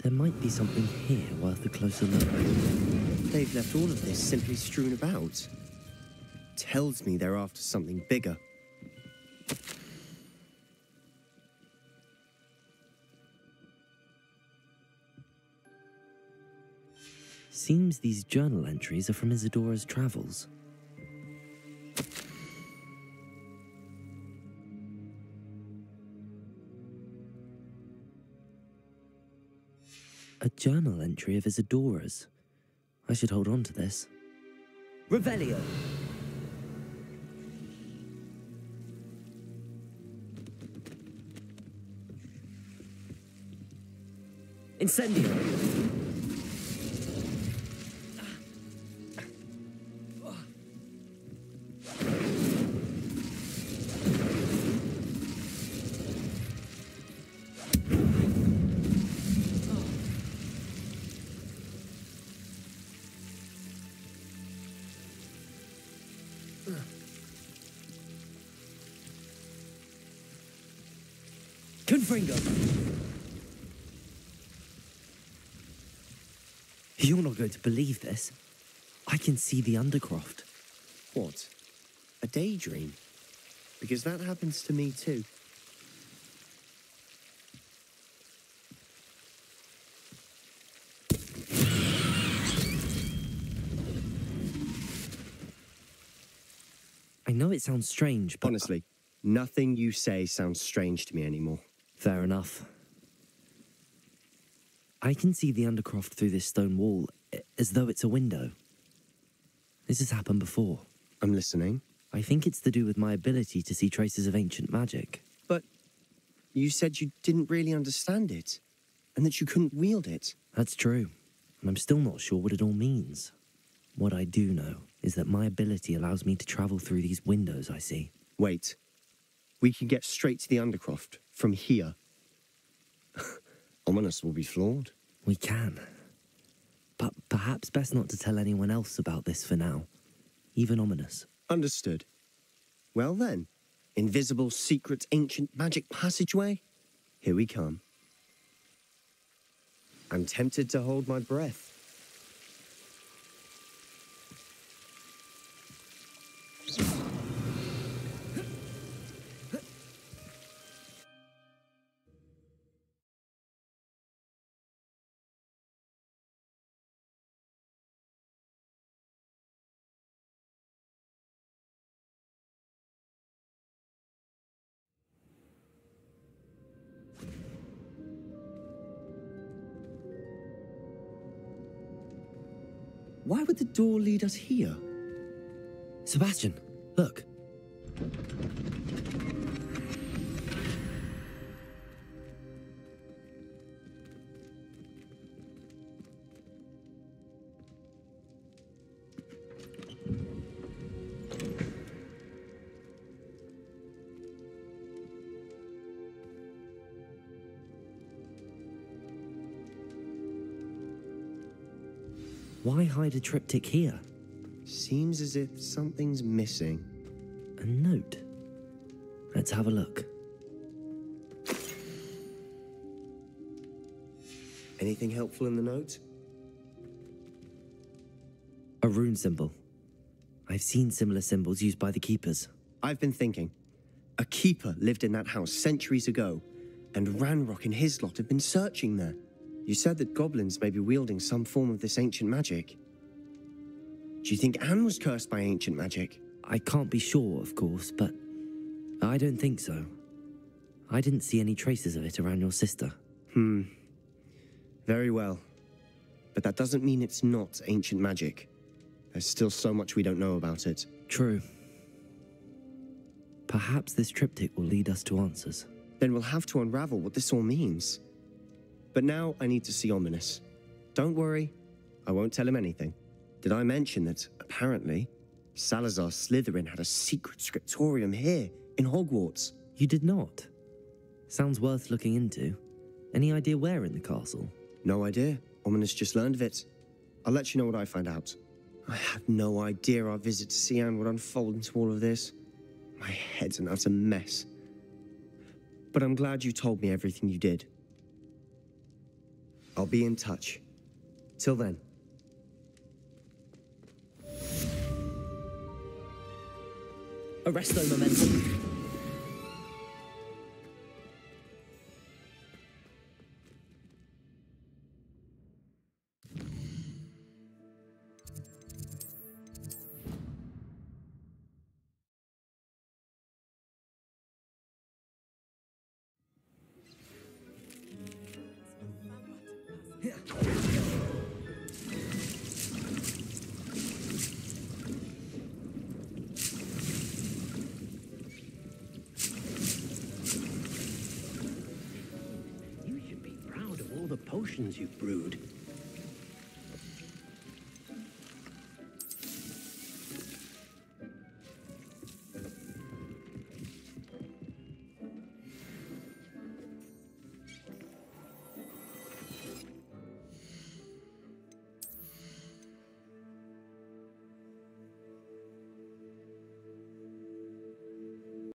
There might be something here worth a closer look. They've left all of this simply strewn about. Tells me they're after something bigger. Seems these journal entries are from Isadora's travels. A journal entry of Isadora's. I should hold on to this. Revelio. Incendio. Confringo. You're not going to believe this. I can see the Undercroft. What? A daydream? Because that happens to me too. I know it sounds strange, but... Honestly, nothing you say sounds strange to me anymore. Fair enough. I can see the Undercroft through this stone wall, as though it's a window. This has happened before. I'm listening. I think it's to do with my ability to see traces of ancient magic. But you said you didn't really understand it, and that you couldn't wield it. That's true, and I'm still not sure what it all means. What I do know is that my ability allows me to travel through these windows I see. Wait. We can get straight to the Undercroft from here. Ominous will be flawed. We can. But perhaps best not to tell anyone else about this for now. Even Ominous. Understood. Well then, invisible, secret, ancient magic passageway? Here we come. I'm tempted to hold my breath. Why would the door lead us here? Sebastian, look. Why hide a triptych here? Seems as if something's missing. A note. Let's have a look. Anything helpful in the note? A rune symbol. I've seen similar symbols used by the keepers. I've been thinking. A keeper lived in that house centuries ago, and Ranrock and his lot have been searching there. You said that goblins may be wielding some form of this ancient magic. Do you think Anne was cursed by ancient magic? I can't be sure, of course, but I don't think so. I didn't see any traces of it around your sister. Very well. But that doesn't mean it's not ancient magic. There's still so much we don't know about it. True. Perhaps this triptych will lead us to answers. Then we'll have to unravel what this all means. But now I need to see Ominous. Don't worry, I won't tell him anything. Did I mention that, apparently, Salazar Slytherin had a secret scriptorium here, in Hogwarts? You did not? Sounds worth looking into. Any idea where in the castle? No idea. Ominous just learned of it. I'll let you know what I find out. I had no idea our visit to Cian would unfold into all of this. My head's an utter mess. But I'm glad you told me everything you did. I'll be in touch. Till then. Arresto momentum. Potions you've brewed.